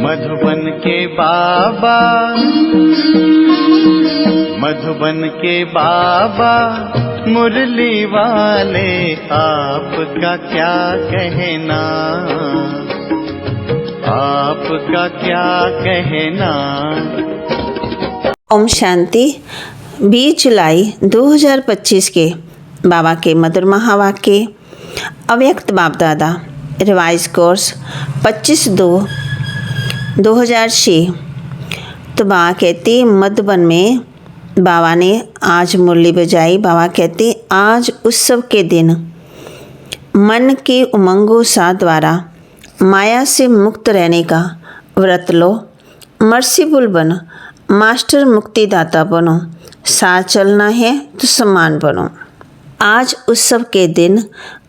मधुबन के बाबा, मधुबन के बाबा मुरली वाले, आपका क्या कहना, आपका क्या कहना। ओम शांति। 20 जुलाई 2025 के बाबा के मधुर महावाक्य। अव्यक्त बाप दादा रिवाइज कोर्स 25/2/2006। तो बाबा कहते मधुबन में बाबा ने आज मुरली बजाई। बाबा कहते आज उत्सव के दिन मन के उमंगों सा द्वारा माया से मुक्त रहने का व्रत लो। मर्सीफुल बनो, मास्टर मुक्तिदाता बनो। साथ चलना है तो समान बनो। आज उत्सव के दिन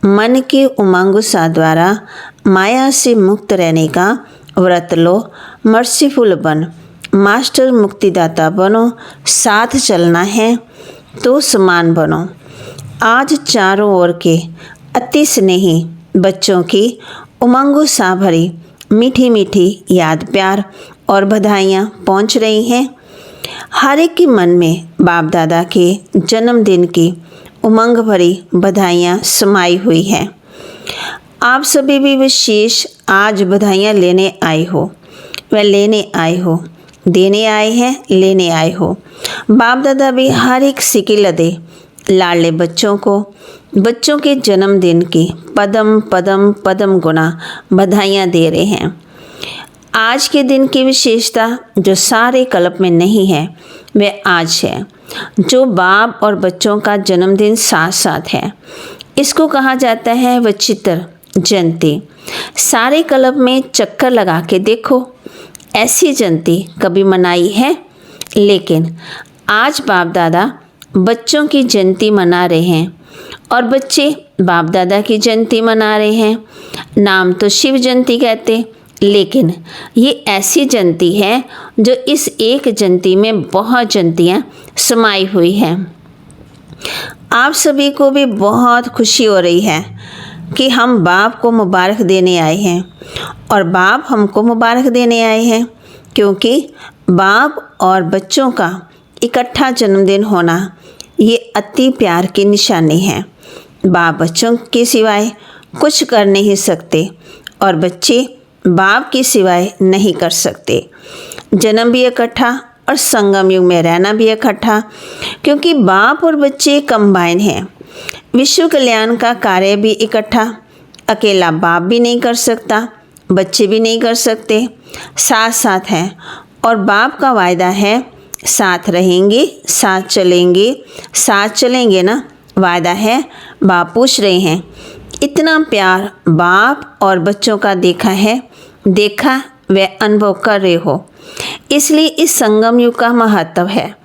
मन के उमंग सा द्वारा माया से मुक्त रहने का व्रत लो। मर्सीफुल बन, मास्टर मुक्तिदाता बनो। साथ चलना है तो समान बनो। आज चारों ओर के अति स्नेही बच्चों की उमंगों सा भरी मीठी मीठी याद, प्यार और बधाइयाँ पहुँच रही हैं। हर एक के मन में बाप दादा के जन्मदिन की उमंग भरी बधाइयाँ समाई हुई हैं। आप सभी भी विशेष आज बधाइयाँ लेने आए हो, व लेने आए हो, देने आए हैं, लेने आए हो। बाप दादा भी हर एक सिकी लदे लाडले बच्चों को बच्चों के जन्मदिन की पदम पदम पदम गुना बधाइयाँ दे रहे हैं। आज के दिन की विशेषता जो सारे कल्प में नहीं है वह आज है, जो बाप और बच्चों का जन्मदिन साथ साथ है। इसको कहा जाता है विचित्र जयंती। सारे कल्प में चक्कर लगा के देखो, ऐसी जयंती कभी मनाई है? लेकिन आज बाप दादा बच्चों की जयंती मना रहे हैं और बच्चे बाप दादा की जयंती मना रहे हैं। नाम तो शिव जयंती कहते, लेकिन ये ऐसी जयंती है जो इस एक जयंती में बहुत जयंतियाँ समाई हुई हैं। आप सभी को भी बहुत खुशी हो रही है कि हम बाप को मुबारक देने आए हैं और बाप हमको मुबारक देने आए हैं, क्योंकि बाप और बच्चों का इकट्ठा जन्मदिन होना ये अति प्यार की निशानी है। बाप बच्चों के सिवाय कुछ कर नहीं सकते और बच्चे बाप के सिवाय नहीं कर सकते। जन्म भी इकट्ठा और संगम युग में रहना भी इकट्ठा, क्योंकि बाप और बच्चे कंबाइन हैं। विश्व कल्याण का कार्य भी इकट्ठा। अकेला बाप भी नहीं कर सकता, बच्चे भी नहीं कर सकते, साथ साथ हैं। और बाप का वायदा है साथ रहेंगे, साथ चलेंगे, साथ चलेंगे ना, वायदा है। बाप पूछ रहे हैं इतना प्यार बाप और बच्चों का देखा व अनुभव कर रहे हो, इसलिए इस संगम युग का महत्व है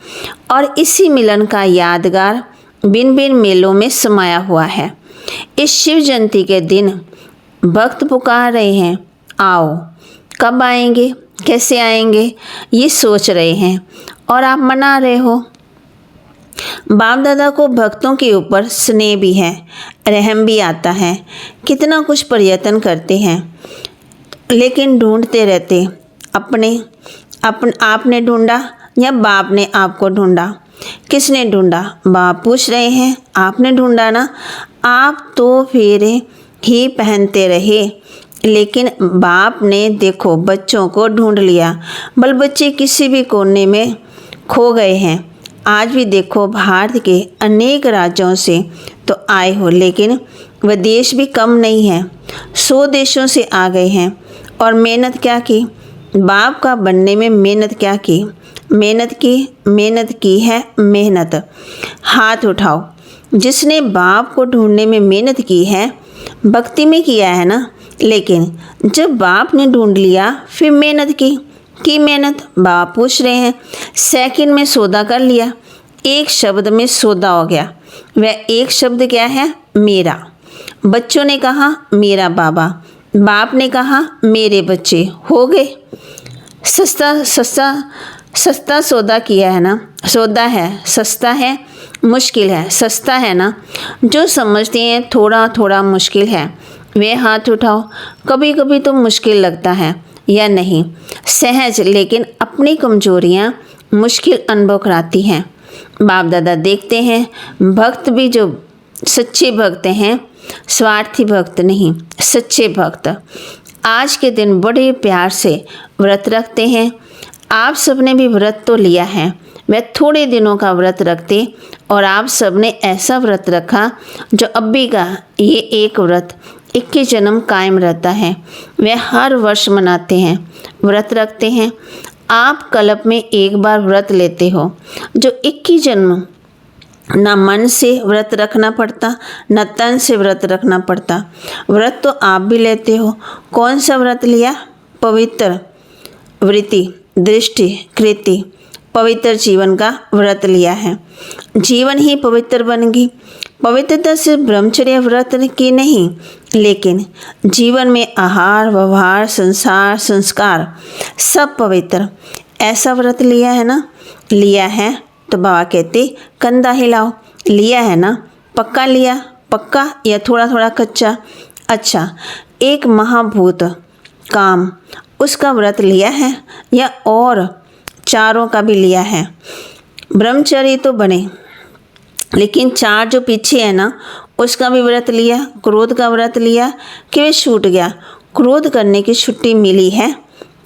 और इसी मिलन का यादगार बिन बिन मेलों में समाया हुआ है। इस शिव जयंती के दिन भक्त पुकार रहे हैं, आओ। कब आएंगे, कैसे आएंगे, ये सोच रहे हैं और आप मना रहे हो। बाप दादा को भक्तों के ऊपर स्नेह भी है, रहम भी आता है। कितना कुछ प्रयत्न करते हैं, लेकिन ढूंढते रहते। आपने ढूंढा या बाप ने आपको ढूंढा? किसने ढूंढा? बाप पूछ रहे हैं, आपने ढूंढा ना। आप तो फिर ही पहनते रहे, लेकिन बाप ने देखो बच्चों को ढूंढ लिया। बल बच्चे किसी भी कोने में खो गए हैं। आज भी देखो भारत के अनेक राज्यों से तो आए हो, लेकिन वह देश भी कम नहीं है। 100 देशों से आ गए हैं और मेहनत क्या की? बाप का बनने में मेहनत क्या की? मेहनत की है मेहनत। हाथ उठाओ जिसने बाप को ढूंढने में मेहनत की है। भक्ति में किया है ना, लेकिन जब बाप ने ढूंढ लिया फिर मेहनत की मेहनत। बाप पूछ रहे हैं सेकंड में सौदा कर लिया, एक शब्द में सौदा हो गया। वह एक शब्द क्या है? मेरा। बच्चों ने कहा मेरा बाबा, बाप ने कहा मेरे बच्चे। हो गए। सस्ता सौदा किया है ना। सौदा है, सस्ता है, मुश्किल है। सस्ता है ना, जो समझते हैं थोड़ा थोड़ा मुश्किल है वे हाथ उठाओ। कभी कभी तो मुश्किल लगता है, या नहीं। सहज लेकिन अपनी कमजोरियाँ मुश्किल अनुभव कराती हैं। बाप दादा देखते हैं भक्त भी जो सच्चे भक्त हैं, स्वार्थी भक्त नहीं, सच्चे भक्त आज के दिन बड़े प्यार से व्रत रखते हैं। आप सबने भी व्रत तो लिया है, वह थोड़े दिनों का व्रत रखते और आप सबने ऐसा व्रत रखा जो अब्बी का ये एक व्रत 21 जन्म कायम रहता है। वह हर वर्ष मनाते हैं, व्रत रखते हैं। आप कल्प में एक बार व्रत लेते हो जो 21 जन्म ना मन से व्रत रखना पड़ता, न तन से व्रत रखना पड़ता। व्रत तो आप भी लेते हो। कौन सा व्रत लिया? पवित्र वृत्ति, दृष्टि, कृति, पवित्र जीवन का व्रत लिया है। जीवन ही पवित्र बनेगी। पवित्रता से ब्रह्मचर्य व्रत की नहीं, लेकिन जीवन में आहार, व्यवहार, संसार, संस्कार सब पवित्र। ऐसा व्रत लिया है ना? लिया है तो बाबा कहते कंधा हिलाओ। लिया है ना? पक्का लिया? पक्का या थोड़ा थोड़ा कच्चा? अच्छा, एक महाभूत काम उसका व्रत लिया है या और चारों का भी लिया है? ब्रह्मचर्य तो बने, लेकिन चार जो पीछे है ना उसका भी व्रत लिया। क्रोध का व्रत लिया कि वे छूट गया। क्रोध करने की छुट्टी मिली है,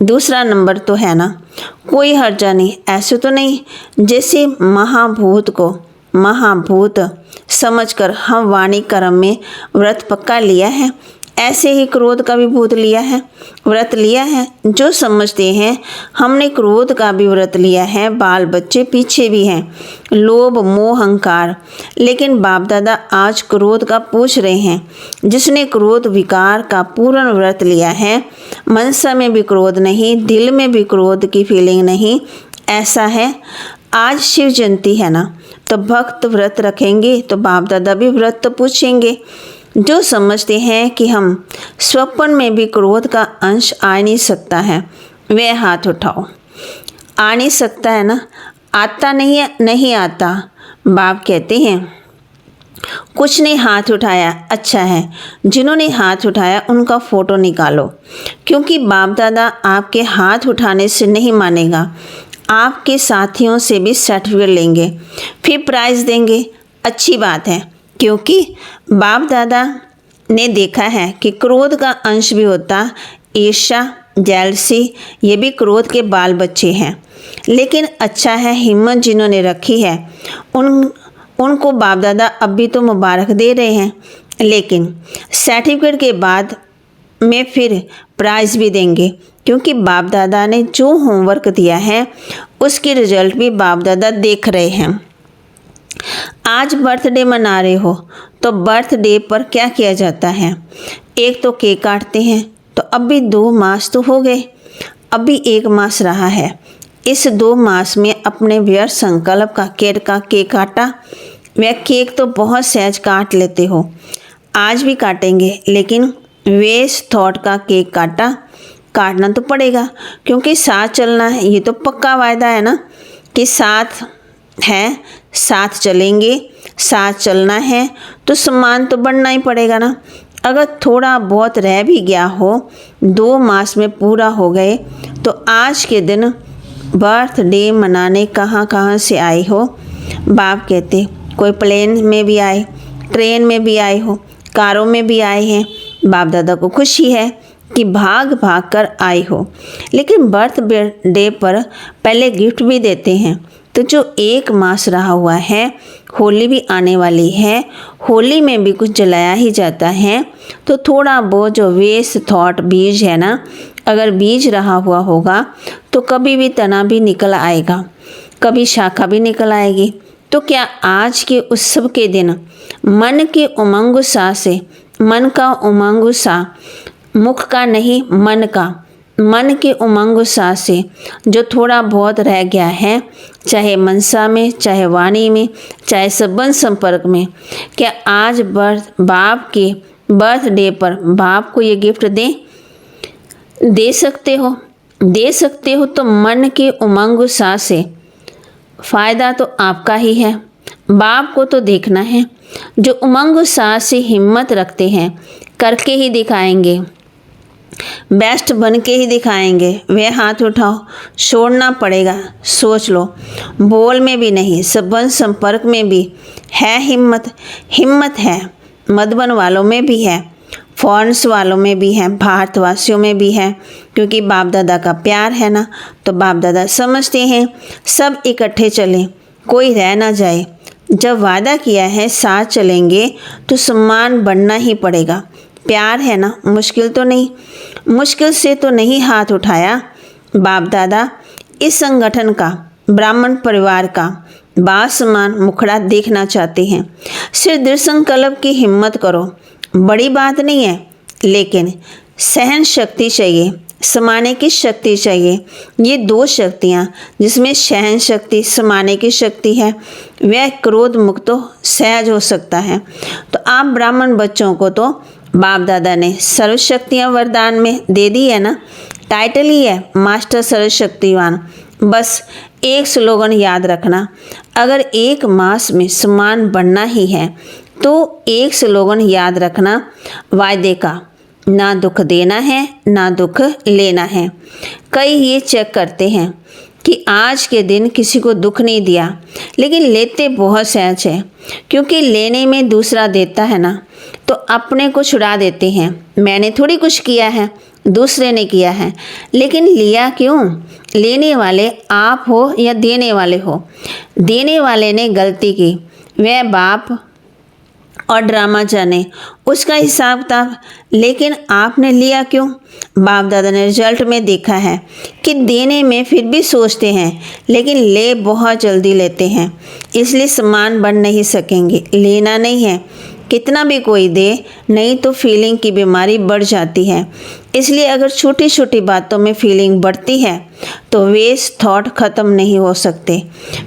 दूसरा नंबर तो है ना। कोई हर्जा नहीं, ऐसे तो नहीं जैसे महाभूत को महाभूत समझकर हम वाणी कर्म में व्रत पक्का लिया है, ऐसे ही क्रोध का भी भूत लिया है, व्रत लिया है। जो समझते हैं हमने क्रोध का भी व्रत लिया है, बाल बच्चे पीछे भी हैं, लोभ मोह अहंकार। लेकिन बाप दादा आज क्रोध का पूछ रहे हैं। जिसने क्रोध विकार का पूर्ण व्रत लिया है, मनसा में भी क्रोध नहीं, दिल में भी क्रोध की फीलिंग नहीं, ऐसा है। आज शिव जयंती है ना, तो भक्त व्रत रखेंगे तो बाप दादा भी व्रत तो पूछेंगे। जो समझते हैं कि हम स्वप्न में भी क्रोध का अंश आ नहीं सकता है, वे हाथ उठाओ। आ नहीं सकता है ना? आता नहीं है? नहीं आता। बाप कहते हैं कुछ ने हाथ उठाया, अच्छा है। जिन्होंने हाथ उठाया उनका फ़ोटो निकालो, क्योंकि बाप दादा आपके हाथ उठाने से नहीं मानेगा। आपके साथियों से भी सर्टिफिकेट लेंगे, फिर प्राइज़ देंगे। अच्छी बात है, क्योंकि बाप दादा ने देखा है कि क्रोध का अंश भी होता, ईर्ष्या, जेलसी, ये भी क्रोध के बाल बच्चे हैं। लेकिन अच्छा है, हिम्मत जिन्होंने रखी है उनको बाप दादा अब भी तो मुबारक दे रहे हैं, लेकिन सर्टिफिकेट के बाद में फिर प्राइज़ भी देंगे, क्योंकि बाप दादा ने जो होमवर्क दिया है उसके रिजल्ट भी बाप दादा देख रहे हैं। आज बर्थडे मना रहे हो तो बर्थडे पर क्या किया जाता है? एक तो केक काटते हैं, तो अब भी 2 मास तो हो गए, अभी 1 मास रहा है। इस 2 मास में अपने व्यर्थ संकल्प का केक काटा। वह केक तो बहुत सहज काट लेते हो, आज भी काटेंगे, लेकिन वेस्ट थॉट का केक काटना तो पड़ेगा, क्योंकि साथ चलना है। ये तो पक्का वायदा है ना कि साथ है, साथ चलेंगे, साथ चलना है, तो सम्मान तो बढ़ना ही पड़ेगा ना। अगर थोड़ा बहुत रह भी गया हो, 2 मास में पूरा हो गए, तो आज के दिन बर्थडे मनाने कहाँ से आए हो? बाप कहते कोई प्लेन में भी आए, ट्रेन में भी आए हो, कारों में भी आए हैं। बाप दादा को खुशी है कि भाग कर आए हो। लेकिन बर्थडे पर पहले गिफ्ट भी देते हैं। तो जो 1 मास रहा हुआ है, होली भी आने वाली है, होली में भी कुछ जलाया ही जाता है। तो थोड़ा बहुत जो वेस्ट थॉट बीज है ना, अगर बीज रहा हुआ होगा तो कभी भी तना भी निकल आएगा, कभी शाखा भी निकल आएगी। तो क्या आज के उत्सव के दिन मन के उमंग उत्साह से, मन का उमंग उत्साह, मुख का नहीं मन का, मन के उमंग उत्साह से जो थोड़ा बहुत रह गया है, चाहे मनसा में, चाहे वाणी में, चाहे संबंध संपर्क में, क्या आज बाप के बर्थडे पर बाप को ये गिफ्ट दे सकते हो? दे सकते हो तो मन के उमंग उत्साह से फ़ायदा तो आपका ही है। बाप को तो देखना है। जो उमंग उत्साह से हिम्मत रखते हैं, करके ही दिखाएंगे। बेस्ट बन के ही दिखाएंगे। वे हाथ उठाओ, छोड़ना पड़ेगा। सोच लो, बोल में भी नहीं, संबंध संपर्क में भी है हिम्मत। हिम्मत है, मधुबन वालों में भी है, फॉरेन्स वालों में भी है, भारतवासियों में भी है, क्योंकि बाप दादा का प्यार है ना। तो बाप दादा समझते हैं सब इकट्ठे चलें, कोई रह ना जाए। जब वादा किया है साथ चलेंगे तो सम्मान बढ़ना ही पड़ेगा। प्यार है ना, मुश्किल तो नहीं, मुश्किल से तो नहीं हाथ उठाया। बाप दादा इस संगठन का, ब्राह्मण परिवार का बासमान मुखड़ा देखना चाहते हैं। सिर्फ दृढ़ संकल्प की हिम्मत करो, बड़ी बात नहीं है, लेकिन सहन शक्ति चाहिए, समाने की शक्ति चाहिए। ये दो शक्तियाँ जिसमें सहन शक्ति, समाने की शक्ति है, वह क्रोध मुक्त तो सहज हो सकता है। तो आप ब्राह्मण बच्चों को तो बाप दादा ने सर्वशक्तियाँ वरदान में दे दी है ना। टाइटल ही है मास्टर सर्वशक्तिवान। बस एक स्लोगन याद रखना, अगर एक मास में सम्मान बढ़ना ही है तो एक स्लोगन याद रखना, वायदे का, ना दुख देना है ना दुख लेना है। कई ये चेक करते हैं कि आज के दिन किसी को दुख नहीं दिया, लेकिन लेते बहुत सहज है, क्योंकि लेने में दूसरा देता है ना, तो अपने को छुड़ा देते हैं। मैंने थोड़ी कुछ किया है, दूसरे ने किया है, लेकिन लिया क्यों? लेने वाले आप हो या देने वाले हो। देने वाले ने गलती की, वह बाप और ड्रामा जाने, उसका हिसाब किताब, लेकिन आपने लिया क्यों? बाप दादा ने रिजल्ट में देखा है कि देने में फिर भी सोचते हैं, लेकिन ले बहुत जल्दी लेते हैं, इसलिए सम्मान बन नहीं सकेंगे। लेना नहीं है, कितना भी कोई दे, नहीं तो फीलिंग की बीमारी बढ़ जाती है। इसलिए अगर छोटी छोटी बातों में फीलिंग बढ़ती है तो वेस्ट थॉट ख़त्म नहीं हो सकते।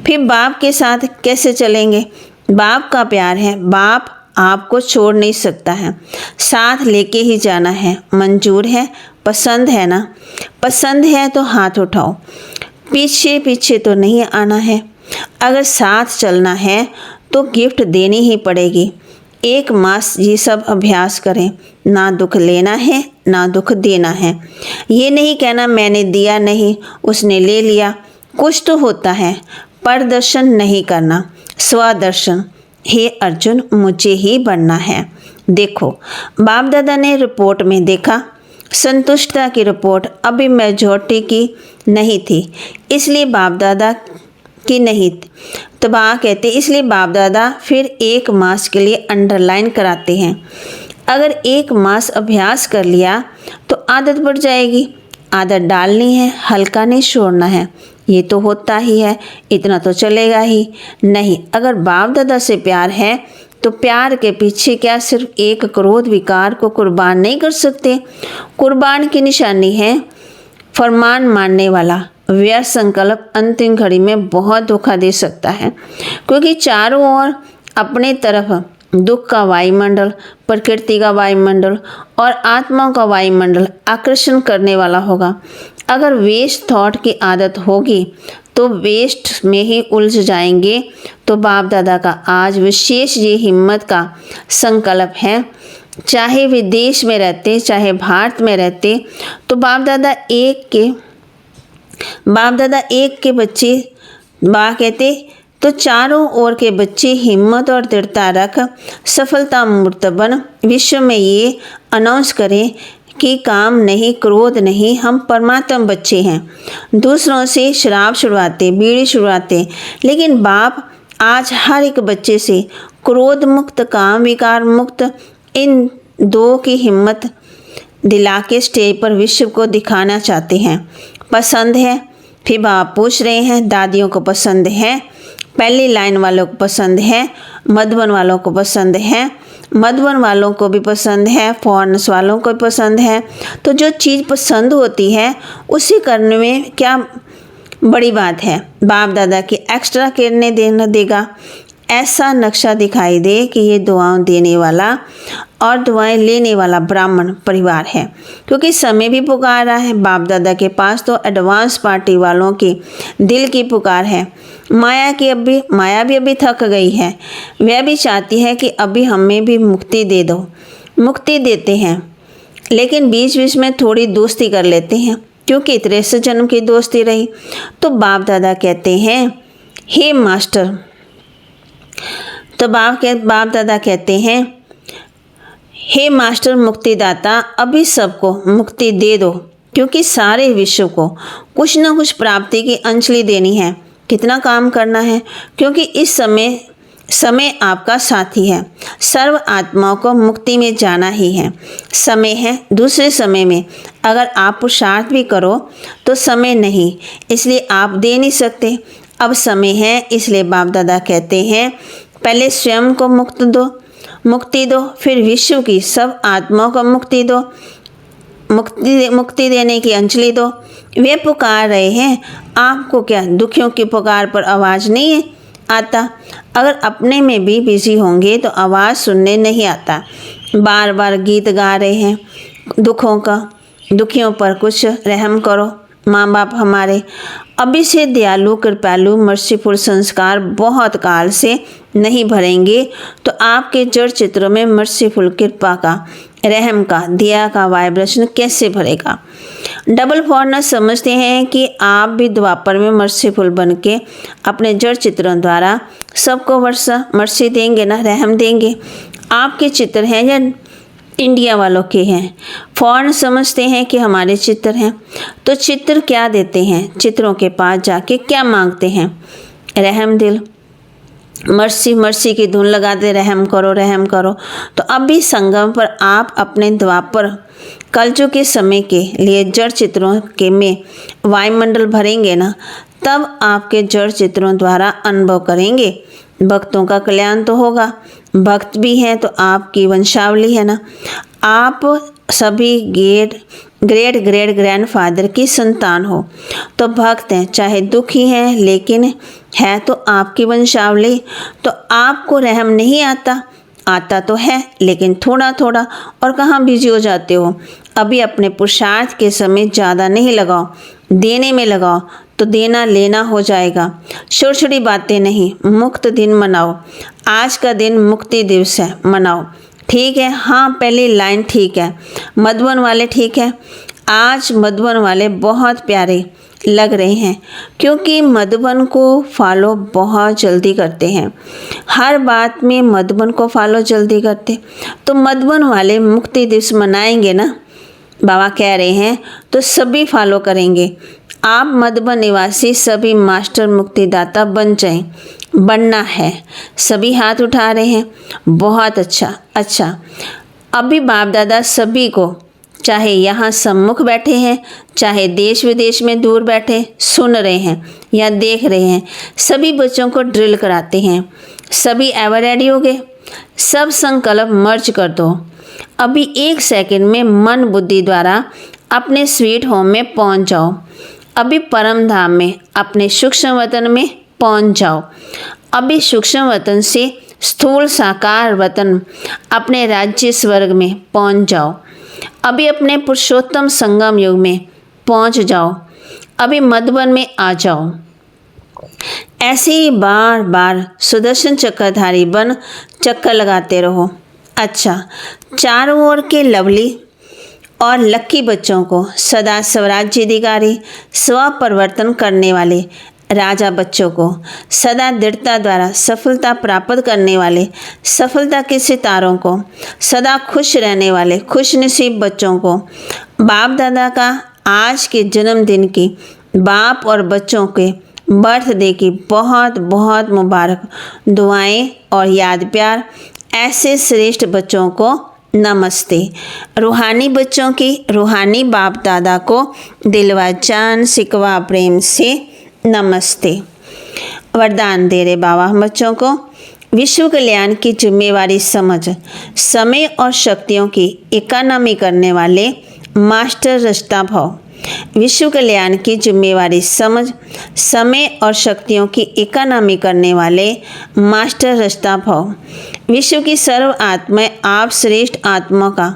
फिर बाप के साथ कैसे चलेंगे? बाप का प्यार है, बाप आपको छोड़ नहीं सकता है, साथ लेके ही जाना है। मंजूर है, पसंद है ना? पसंद है तो हाथ उठाओ, पीछे पीछे तो नहीं आना है। अगर साथ चलना है तो गिफ्ट देनी ही पड़ेगी। एक मास ये सब अभ्यास करें, ना दुख लेना है ना दुख देना है। ये नहीं कहना मैंने दिया नहीं, उसने ले लिया। कुछ तो होता है, प्रदर्शन नहीं करना, स्वदर्शन। हे अर्जुन, मुझे ही बनना है। देखो, बाप दादा ने रिपोर्ट में देखा, संतुष्टता की रिपोर्ट अभी मेजॉरिटी की नहीं थी, इसलिए बाप दादा की नहीं तबाह कहते, इसलिए बाप दादा फिर एक मास के लिए अंडरलाइन कराते हैं। अगर एक मास अभ्यास कर लिया तो आदत बढ़ जाएगी। आदत डालनी है, हल्का नहीं छोड़ना है। ये तो होता ही है, इतना तो चलेगा ही नहीं। अगर बाप दादा से प्यार है तो प्यार के पीछे क्या सिर्फ एक क्रोध विकार को कुर्बान नहीं कर सकते? कुर्बान की निशानी है फरमान मानने वाला। व्यर्थ संकल्प अंतिम घड़ी में बहुत धोखा दे सकता है, क्योंकि चारों ओर अपने तरफ दुख का वायुमंडल, प्रकृति का वायुमंडल और आत्माओं का वायुमंडल आकर्षण करने वाला होगा। अगर वेस्ट थॉट की आदत होगी तो वेस्ट में ही उलझ जाएंगे। तो बाप दादा का आज विशेष ये हिम्मत का संकल्प है, चाहे विदेश में रहते चाहे भारत में रहते, तो बाप दादा एक के बच्चे कहते तो चारों ओर के बच्चे हिम्मत और दृढ़ता रख सफलता मूर्त बन विश्व में ये अनाउंस करें कि काम नहीं, क्रोध नहीं, हम परमात्मा बच्चे हैं। दूसरों से शराब छुड़वाते, बीड़ी छुड़वाते, लेकिन बाप आज हर एक बच्चे से क्रोध मुक्त, काम विकार मुक्त, इन दो की हिम्मत दिला के स्टेज पर विश्व को दिखाना चाहते हैं। पसंद है? फिर बाप पूछ रहे हैं, दादियों को पसंद है? पहली लाइन वालों को पसंद है, मधुबन वालों को पसंद है, मधुबन वालों को भी पसंद है, फॉरेन्स वालों को भी पसंद है। तो जो चीज़ पसंद होती है उसी करने में क्या बड़ी बात है? बाप दादा की एक्स्ट्रा करने देना देगा। ऐसा नक्शा दिखाई दे कि ये दुआएं देने वाला और दुआएं लेने वाला ब्राह्मण परिवार है, क्योंकि समय भी पुकार रहा है। बाप दादा के पास तो एडवांस पार्टी वालों की दिल की पुकार है। माया भी अभी थक गई है, वह भी चाहती है कि अभी हमें भी मुक्ति दे दो। मुक्ति देते हैं, लेकिन बीच बीच में थोड़ी दोस्ती कर लेते हैं, क्योंकि 63 जन्म की दोस्ती रही। तो बाप दादा कहते हैं, हे मास्टर, तो बाप दादा कहते हैं, हे मास्टर मुक्तिदाता, अभी सबको मुक्ति दे दो, क्योंकि सारे विश्व को कुछ न कुछ प्राप्ति की अंजलि देनी है। कितना काम करना है, क्योंकि इस समय आपका साथी है। सर्व आत्माओं को मुक्ति में जाना ही है। समय है, दूसरे समय में अगर आप पुरुषार्थ भी करो तो समय नहीं, इसलिए आप दे नहीं सकते। अब समय है, इसलिए बाप दादा कहते हैं, पहले स्वयं को मुक्ति दो, फिर विश्व की सब आत्माओं को मुक्ति दो, मुक्ति देने की अंजलि दो। वे पुकार रहे हैं, आपको क्या दुखियों की पुकार पर आवाज़ नहीं आता? अगर अपने में भी बिजी होंगे तो आवाज़ सुनने नहीं आता। बार बार गीत गा रहे हैं दुखियों पर कुछ रहम करो। माँ बाप हमारे अभी से दयालु, कृपालु, मर्सीफुल संस्कार बहुत काल से नहीं भरेंगे तो आपके जड़ चित्रों में मर्सीफुल, कृपा का, रहम का, दया का वाइब्रेशन कैसे भरेगा? डबल फॉरनर समझते हैं कि आप भी द्वापर में मर्सीफुल बन के अपने जड़ चित्रों द्वारा सबको मर्सी देंगे ना, रहम देंगे। आपके चित्र हैं या इंडिया वालों के हैं? फॉरन समझते हैं कि हमारे चित्र हैं, तो चित्र क्या देते हैं? चित्रों के पास जाके क्या मांगते हैं? रहम दिल, मर्सी की धुन लगाते, रहम करो। तो अभी संगम पर आप अपने द्वापर कलयुग के समय के लिए जड़ चित्रों के में वायुमंडल भरेंगे ना, तब आपके जड़ चित्रों द्वारा अनुभव करेंगे। भक्तों का कल्याण तो होगा। भक्त भी हैं तो आपकी वंशावली है ना। आप सभी ग्रेट ग्रैंडफादर की संतान हो तो भक्त हैं, चाहे दुखी हैं, लेकिन है तो आपकी वंशावली। तो आपको रहम नहीं आता तो है, लेकिन थोड़ा थोड़ा, और कहाँ बिजी हो जाते हो। अभी अपने पुरुषार्थ के समय ज़्यादा नहीं लगाओ, देने में लगाओ, तो देना लेना हो जाएगा। छोटी छोटी बातें नहीं, मुक्त दिन मनाओ। आज का दिन मुक्ति दिवस है, मनाओ। ठीक है, हाँ, पहली लाइन ठीक है। मधुबन वाले ठीक है। आज मधुबन वाले बहुत प्यारे लग रहे हैं, क्योंकि मधुबन को फॉलो बहुत जल्दी करते हैं। हर बात में मधुबन को फॉलो जल्दी करते, तो मधुबन वाले मुक्ति दिवस मनाएंगे ना, बाबा कह रहे हैं, तो सभी फॉलो करेंगे। आप मधुबन निवासी सभी मास्टर मुक्तिदाता बन जाएं, बनना है। सभी हाथ उठा रहे हैं, बहुत अच्छा। अभी बाप दादा सभी को, चाहे यहाँ सम्मुख बैठे हैं, चाहे देश विदेश में दूर बैठे सुन रहे हैं या देख रहे हैं, सभी बच्चों को ड्रिल कराते हैं। सभी एवर रेडी हो गए? सब संकल्प मर्ज कर दो। अभी 1 सेकंड में मन बुद्धि द्वारा अपने स्वीट होम में पहुंच जाओ। अभी परम धाम में, अपने सूक्ष्म वतन में पहुंच जाओ। अभी सूक्ष्म वतन से स्थूल साकार वतन, अपने राज्य स्वर्ग में पहुंच जाओ। अभी अपने पुरुषोत्तम संगम युग में पहुंच जाओ। अभी मधुबन में आ जाओ। ऐसे ही बार बार सुदर्शन चक्रधारी बन चक्कर लगाते रहो। अच्छा, चारों ओर के लवली और लक्की बच्चों को सदा स्वराज्य अधिकारी, स्वपरिवर्तन करने वाले राजा बच्चों को, सदा दृढ़ता द्वारा सफलता प्राप्त करने वाले सफलता के सितारों को, सदा खुश रहने वाले खुशनसीब बच्चों को, बाप दादा का आज के जन्मदिन की, बाप और बच्चों के बर्थडे की बहुत बहुत मुबारक दुआएं और याद प्यार। ऐसे श्रेष्ठ बच्चों को नमस्ते। रूहानी बच्चों की रूहानी बाप दादा को दिलवा जान सिकवा प्रेम से नमस्ते। वरदान दे रहे बाबा हम बच्चों को, विश्व कल्याण की जिम्मेवारी समझ, समय और शक्तियों की इकोनॉमी करने वाले मास्टर रचता भाव। विश्व कल्याण की जिम्मेवारी समझ, समय और शक्तियों की इकोनॉमी करने वाले मास्टर रचता भाव। विश्व की सर्व आत्माएं आप श्रेष्ठ आत्मा का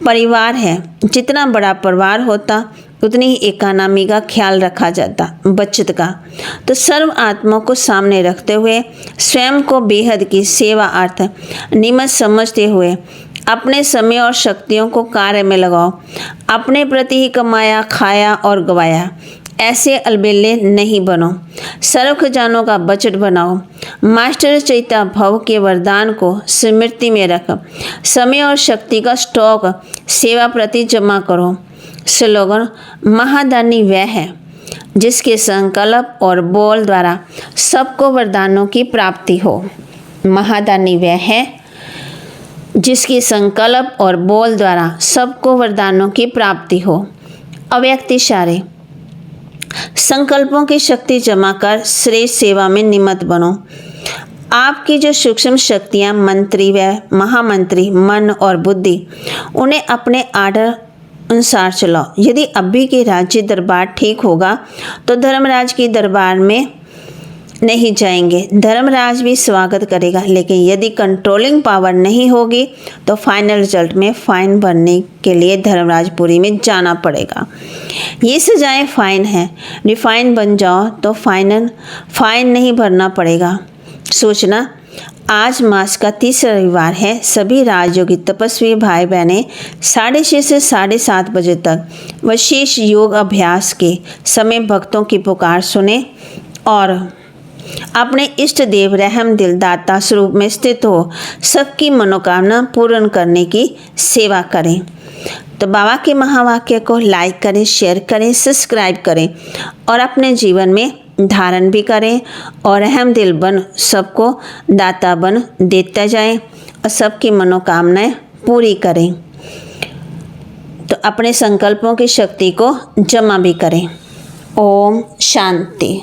परिवार है। जितना बड़ा परिवार होता उतनी ही इकोनॉमी का ख्याल रखा जाता, बचत का। तो सर्व आत्माओं को सामने रखते हुए स्वयं को बेहद की सेवा अर्थ निमित्त समझते हुए अपने समय और शक्तियों को कार्य में लगाओ। अपने प्रति ही कमाया, खाया और गवाया, ऐसे अलबेले नहीं बनो। सर्व खजानों का बजट बनाओ। मास्टर चैता भव के वरदान को स्मृति में रख। समय और शक्ति का स्टॉक सेवा प्रति जमा करो। स्लोगन: महादानी वह है जिसके संकल्प और बोल द्वारा सबको वरदानों की प्राप्ति हो। महादानी वह है जिसके संकल्प और बोल द्वारा सबको वरदानों की प्राप्ति हो। अव्यक्त इशारे: संकल्पों की शक्ति जमा कर श्रेष्ठ सेवा में निमित्त बनो। आपकी जो सूक्ष्म शक्तियाँ, मंत्री व महामंत्री, मन और बुद्धि, उन्हें अपने आर्डर अनुसार चलाओ। यदि अभी के राज्य दरबार ठीक होगा तो धर्मराज की दरबार में नहीं जाएंगे, धर्मराज भी स्वागत करेगा। लेकिन यदि कंट्रोलिंग पावर नहीं होगी तो फाइनल रिजल्ट में फाइन भरने के लिए धर्मराजपुरी में जाना पड़ेगा। ये सजाएं फाइन है, रिफाइन बन जाओ तो फाइन नहीं भरना पड़ेगा। सोचना, आज मास का 30 रविवार है। सभी राजयोगी तपस्वी भाई बहनें 6:30 से 7:30 बजे तक विशेष योग अभ्यास के समय भक्तों की पुकार सुने और अपने इष्ट देव रहम दिल दाता स्वरूप में स्थित हो सबकी मनोकामना पूर्ण करने की सेवा करें। तो बाबा के महावाक्य को लाइक करें, शेयर करें, सब्सक्राइब करें और अपने जीवन में धारण भी करें और रहम दिल बन सबको दाता बन देता जाएं और सबकी मनोकामनाएं पूरी करें। तो अपने संकल्पों की शक्ति को जमा भी करें। ओम शांति।